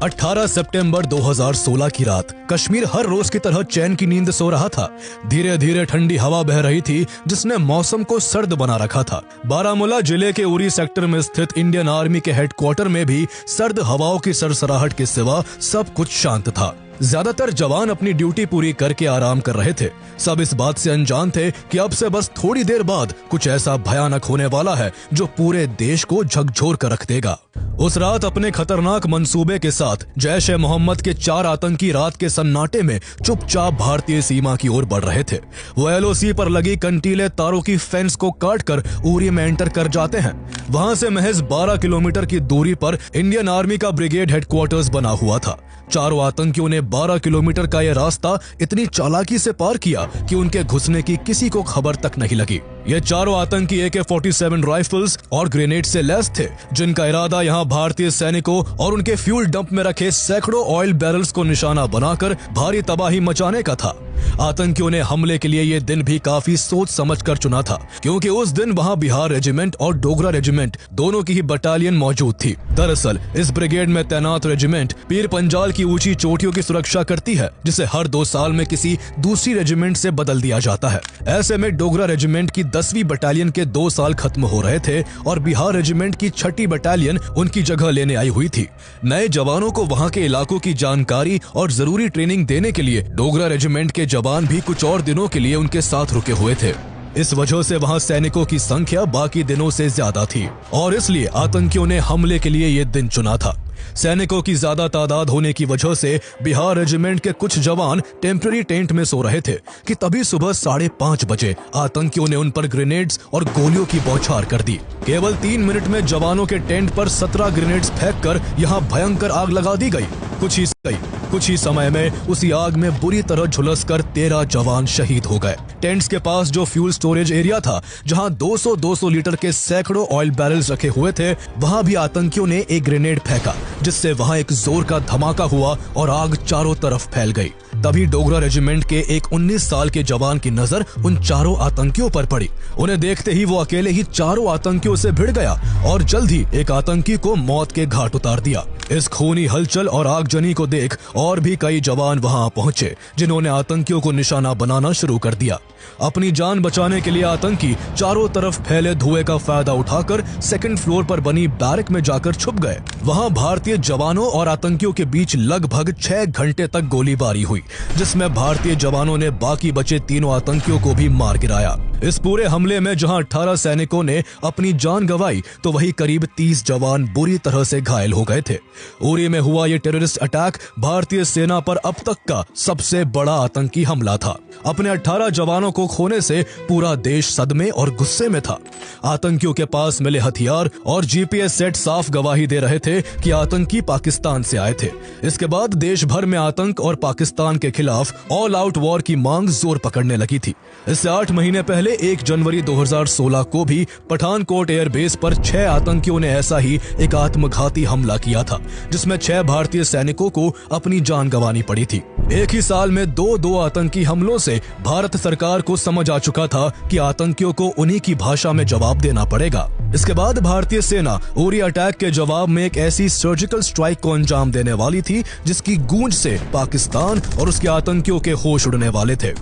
18 सितंबर 2016 की रात कश्मीर हर रोज की तरह चैन की नींद सो रहा था। धीरे धीरे ठंडी हवा बह रही थी जिसने मौसम को सर्द बना रखा था। बारामूला जिले के उरी सेक्टर में स्थित इंडियन आर्मी के हेडक्वार्टर में भी सर्द हवाओं की सरसराहट के सिवा सब कुछ शांत था। ज्यादातर जवान अपनी ड्यूटी पूरी करके आराम कर रहे थे। सब इस बात से अनजान थे कि अब से बस थोड़ी देर बाद कुछ ऐसा भयानक होने वाला है जो पूरे देश को झकझोर कर रख देगा। उस रात अपने खतरनाक मंसूबे के साथ जैश-ए-मोहम्मद के 4 आतंकी रात के सन्नाटे में चुपचाप भारतीय सीमा की ओर बढ़ रहे थे। वो एलओसी पर लगी कंटीले तारों की फेंस को काटकर उरी में एंटर कर जाते हैं। वहां से महज 12 किलोमीटर की दूरी पर इंडियन आर्मी का ब्रिगेड हेडक्वार्टर्स बना हुआ था। चारों आतंकियों ने 12 किलोमीटर का यह रास्ता इतनी चालाकी से पार किया कि उनके घुसने की किसी को खबर तक नहीं लगी। ये चारों आतंकी AK-47 राइफल्स और ग्रेनेड से लैस थे, जिनका इरादा यहाँ भारतीय सैनिकों और उनके फ्यूल डंप में रखे सैकड़ों ऑयल बैरल्स को निशाना बनाकर भारी तबाही मचाने का था। आतंकियों ने हमले के लिए ये दिन भी काफी सोच समझकर चुना था, क्योंकि उस दिन वहाँ बिहार रेजिमेंट और डोगरा रेजिमेंट दोनों की ही बटालियन मौजूद थी। दरअसल इस ब्रिगेड में तैनात रेजिमेंट पीर पंजाल की ऊंची चोटियों की सुरक्षा करती है, जिसे हर 2 साल में किसी दूसरी रेजिमेंट से बदल दिया जाता है। ऐसे में डोगरा रेजिमेंट की 10वीं बटालियन के 2 साल खत्म हो रहे थे और बिहार रेजिमेंट की 6ठी बटालियन उनकी जगह लेने आई हुई थी। नए जवानों को वहाँ के इलाकों की जानकारी और जरूरी ट्रेनिंग देने के लिए डोगरा रेजिमेंट के जवान भी कुछ और दिनों के लिए उनके साथ रुके हुए थे। इस वजह से वहां सैनिकों की संख्या बाकी दिनों से ज्यादा थी और इसलिए आतंकियों ने हमले के लिए ये दिन चुना था। सैनिकों की ज्यादा तादाद होने की वजह से बिहार रेजिमेंट के कुछ जवान टेम्पररी टेंट में सो रहे थे कि तभी सुबह 5:30 बजे आतंकियों ने उन पर ग्रेनेड्स और गोलियों की बौछार कर दी। केवल 3 मिनट में जवानों के टेंट पर 17 ग्रेनेड्स फेंककर यहाँ भयंकर आग लगा दी गई। कुछ ही समय में उसी आग में बुरी तरह झुलसकर 13 जवान शहीद हो गए। टेंट्स के पास जो फ्यूल स्टोरेज एरिया था, जहां 200 लीटर के सैकड़ों ऑयल बैरल्स रखे हुए थे, वहां भी आतंकियों ने एक ग्रेनेड फेंका, जिससे वहां एक जोर का धमाका हुआ और आग चारों तरफ फैल गई। तभी डोगरा रेजिमेंट के एक 19 साल के जवान की नजर उन चारों आतंकियों पर पड़ी। उन्हें देखते ही वो अकेले ही चारों आतंकियों से भिड़ गया और जल्द ही एक आतंकी को मौत के घाट उतार दिया। इस खूनी हलचल और आगजनी को देख और भी कई जवान वहां पहुंचे, जिन्होंने आतंकियों को निशाना बनाना शुरू कर दिया। अपनी जान बचाने के लिए आतंकी चारों तरफ फैले धुएं का फायदा उठाकर 2nd फ्लोर पर बनी बैरक में जाकर छुप गए। वहां भारतीय जवानों और आतंकियों के बीच लगभग 6 घंटे तक गोलीबारी हुई, जिसमें भारतीय जवानों ने बाकी बचे तीनों आतंकियों को भी मार गिराया। इस पूरे हमले में जहां 18 सैनिकों ने अपनी जान गंवाई, तो वहीं करीब 30 जवान बुरी तरह से घायल हो गए थे। उरी में हुआ ये टेररिस्ट अटैक भारतीय सेना पर अब तक का सबसे बड़ा आतंकी हमला था। अपने 18 जवानों को खोने से पूरा देश सदमे और गुस्से में था। आतंकियों के पास मिले हथियार और GPS सेट साफ गवाही दे रहे थे कि आतंकी पाकिस्तान से आए थे। इसके बाद देश भर में आतंक और पाकिस्तान के खिलाफ ऑल आउट वॉर की मांग जोर पकड़ने लगी थी। इससे 8 महीने पहले 1 जनवरी 2016 को भी पठानकोट एयरबेस पर 6 आतंकियों ने ऐसा ही एक आत्मघाती हमला किया था, जिसमें 6 भारतीय सैनिकों को अपनी जान गंवानी पड़ी थी। एक ही साल में दो आतंकी हमलों से भारत सरकार को समझ आ चुका था कि आतंकियों को उन्हीं की भाषा में जवाब देना पड़ेगा। इसके बाद भारतीय सेना उरी अटैक के जवाब में एक ऐसी सर्जिकल स्ट्राइक को अंजाम देने वाली थी, जिसकी गूंज से पाकिस्तान और उसके आतंकियों के होश उड़ने वाले थे।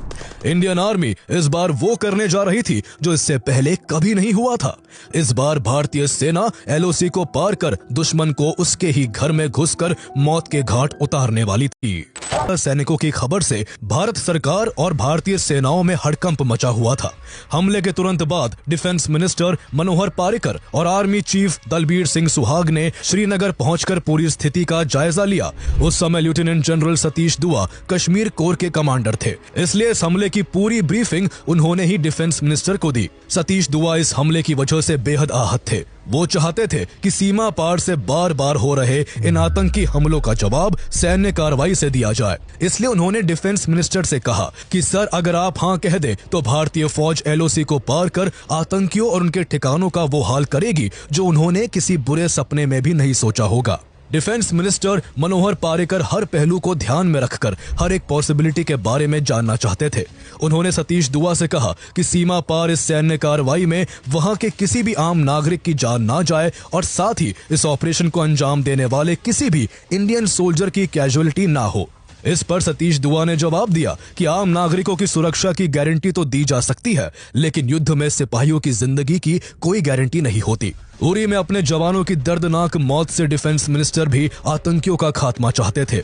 इंडियन आर्मी इस बार वो करने जा रही थी जो इससे पहले कभी नहीं हुआ था। इस बार भारतीय सेना LOC को पार कर दुश्मन को उसके ही घर में घुसकर मौत के घाट उतारने वाली थी। सैनिकों की खबर से भारत सरकार और भारतीय सेनाओं में हड़कंप मचा हुआ था। हमले के तुरंत बाद डिफेंस मिनिस्टर मनोहर पारिकर और आर्मी चीफ दलबीर सिंह सुहाग ने श्रीनगर पहुंचकर पूरी स्थिति का जायजा लिया। उस समय लेफ्टिनेंट जनरल सतीश दुआ कश्मीर कोर के कमांडर थे, इसलिए इस हमले की पूरी ब्रीफिंग उन्होंने ही डिफेंस मिनिस्टर को दी। सतीश दुआ इस हमले की वजह से बेहद आहत थे। वो चाहते थे कि सीमा पार से बार बार हो रहे इन आतंकी हमलों का जवाब सैन्य कार्रवाई से दिया जाए। इसलिए उन्होंने डिफेंस मिनिस्टर से कहा कि सर, अगर आप हाँ कह दे तो भारतीय फौज LOC को पार कर आतंकियों और उनके ठिकानों का वो हाल करेगी जो उन्होंने किसी बुरे सपने में भी नहीं सोचा होगा। डिफेंस मिनिस्टर मनोहर पारिकर हर पहलू को ध्यान में रखकर हर एक पॉसिबिलिटी के बारे में जानना चाहते थे। उन्होंने सतीश दुआ से कहा कि सीमा पार इस सैन्य कार्रवाई में वहां के किसी भी आम नागरिक की जान ना जाए और साथ ही इस ऑपरेशन को अंजाम देने वाले किसी भी इंडियन सोल्जर की कैजुअलिटी ना हो। इस पर सतीश दुआ ने जवाब दिया कि आम नागरिकों की सुरक्षा की गारंटी तो दी जा सकती है, लेकिन युद्ध में सिपाहियों की जिंदगी की कोई गारंटी नहीं होती। उरी में अपने जवानों की दर्दनाक मौत से डिफेंस मिनिस्टर भी आतंकियों का खात्मा चाहते थे।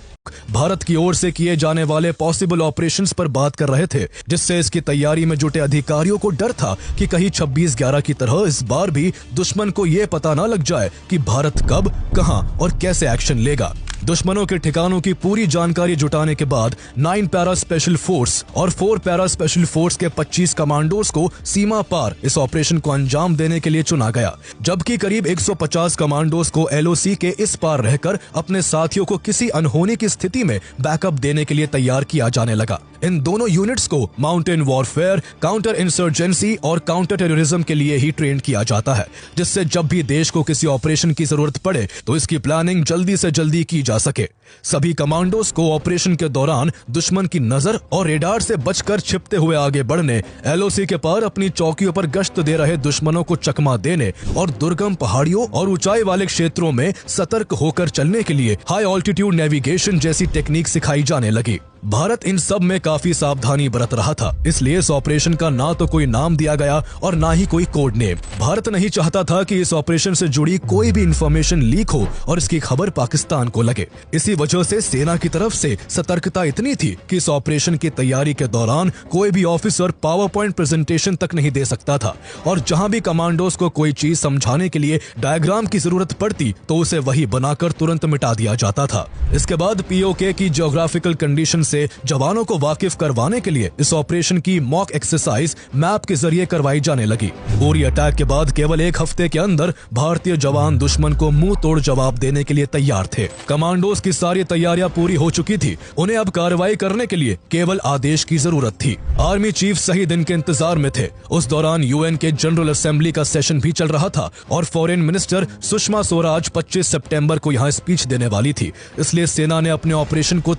भारत की ओर से किए जाने वाले पॉसिबल ऑपरेशंस पर बात कर रहे थे, जिससे इसकी तैयारी में जुटे अधिकारियों को डर था कि कहीं 26/11 की तरह इस बार भी दुश्मन को यह पता न लग जाए कि भारत कब, कहां और कैसे एक्शन लेगा। दुश्मनों के ठिकानों की पूरी जानकारी जुटाने के बाद 9 पैरा स्पेशल फोर्स और 4 पैरा स्पेशल फोर्स के 25 कमांडोज को सीमा पार इस ऑपरेशन को अंजाम देने के लिए चुना गया, जबकि करीब 150 कमांडोज को एलओसी के इस पार रहकर अपने साथियों को किसी अनहोनी की स्थिति में बैकअप देने के लिए तैयार किया जाने लगा। इन दोनों यूनिट्स को माउंटेन वॉरफेयर, काउंटर इंसर्जेंसी और काउंटर टेररिज्म के लिए ही ट्रेन किया जाता है, जिससे जब भी देश को किसी ऑपरेशन की जरूरत पड़े तो इसकी प्लानिंग जल्दी से जल्दी की जा सके। सभी कमांडोज को ऑपरेशन के दौरान दुश्मन की नजर और रेडार से बचकर छिपते हुए आगे बढ़ने, एलओसी के पार अपनी चौकियों पर गश्त दे रहे दुश्मनों को चकमा देने और दुर्गम पहाड़ियों और ऊंचाई वाले क्षेत्रों में सतर्क होकर चलने के लिए हाई ऑल्टीट्यूड नेविगेशन जैसी टेक्निक सिखाई जाने लगी। भारत इन सब में काफी सावधानी बरत रहा था, इसलिए इस ऑपरेशन का ना तो कोई नाम दिया गया और ना ही कोई कोड नेम। भारत नहीं चाहता था कि इस ऑपरेशन से जुड़ी कोई भी इंफॉर्मेशन लीक हो और इसकी खबर पाकिस्तान को लगे। इसी वजह से सेना की तरफ से सतर्कता इतनी थी कि इस ऑपरेशन की तैयारी के दौरान कोई भी ऑफिसर पावर पॉइंट प्रेजेंटेशन तक नहीं दे सकता था, और जहां भी कमांडोज को कोई चीज समझाने के लिए डायग्राम की जरूरत पड़ती तो उसे वही बनाकर तुरंत मिटा दिया जाता था। इसके बाद पीओके की जियोग्राफिकल कंडीशन से जवानों को वाकिफ करवाने के लिए इस ऑपरेशन की मॉक एक्सरसाइज मैप के जरिए करवाई जाने लगी। उरी अटैक के बाद केवल 1 हफ्ते के अंदर भारतीय जवान दुश्मन को मुंह तोड़ जवाब देने के लिए तैयार थे। कमांडोज की सारी तैयारियां पूरी हो चुकी थी, उन्हें अब कार्रवाई करने के लिए केवल आदेश की जरूरत थी। आर्मी चीफ सही दिन के इंतजार में थे। उस दौरान यूएन के जनरल असेंबली का सेशन भी चल रहा था और फॉरेन मिनिस्टर सुषमा स्वराज 25 सितंबर को यहाँ स्पीच देने वाली थी, इसलिए सेना ने अपने ऑपरेशन को